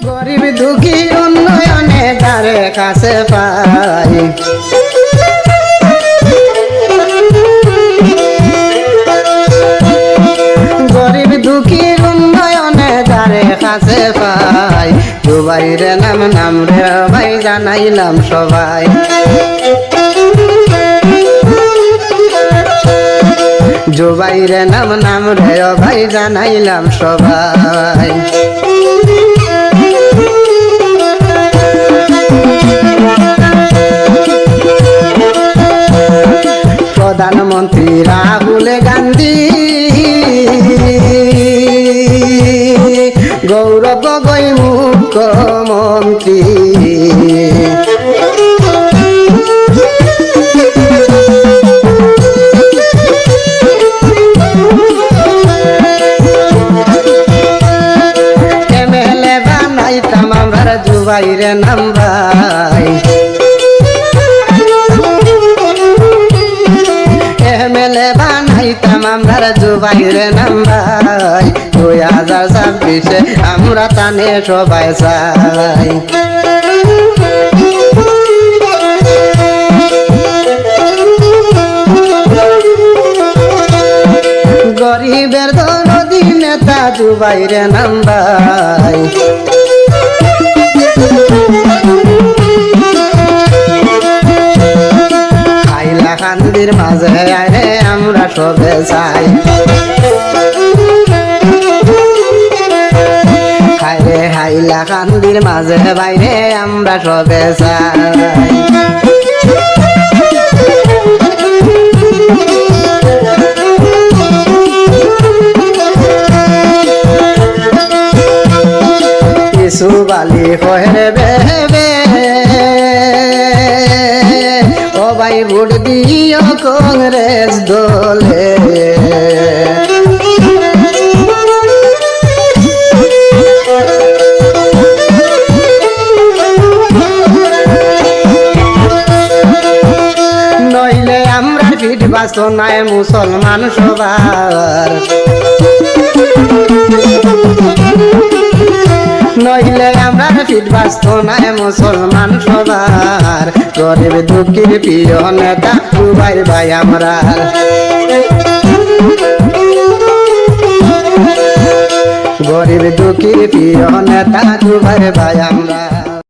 গরিব দুঃখী উন্নয়নে যারে কাছে পাই, গরিব দুঃখীর উন্নয়নে যারে কাছে পাই, জুবাইরে নাম নাম রে ভাই জানাইলাম সবাই। জুবাইরে নাম নাম রে ভাই জানাইলাম সবাই। প্রধানমন্ত্রী রাহুল গান্ধী, গৌরব গগৈ মুখ্যমন্ত্রী, এমএলএ বানাইতাম আমরা জুবাইরে নাম ভাই, এমএলএ বানাইতাম আমরা জুবাইরে নাম ভাই। 2026 আমরা তানে সবাই চাই। গরিবের দরদি নেতা জুবাইরে নাম ভাই, হাইলাকান্দির মাঝে আরে আমরা সবে চাই, হাইরে হাইলাকান্দির মাঝে বাইরে আমরা সবে চাই। কিছু বালি হরে বেবে ও ভাই ভোট দিও কংগ্রেস দলে, নইলে আমরা ফিট বাঁচত নাই মুসলমান সবার, নইলে আমরা ফিট বাঁচত নাই মুসলমান সবার। গরিব দুঃখীর প্রিয় নেতা জুবাইর ভাই আমরা, গরিব দুঃখীর প্রিয় নেতা জুবাইর ভাই আমরা।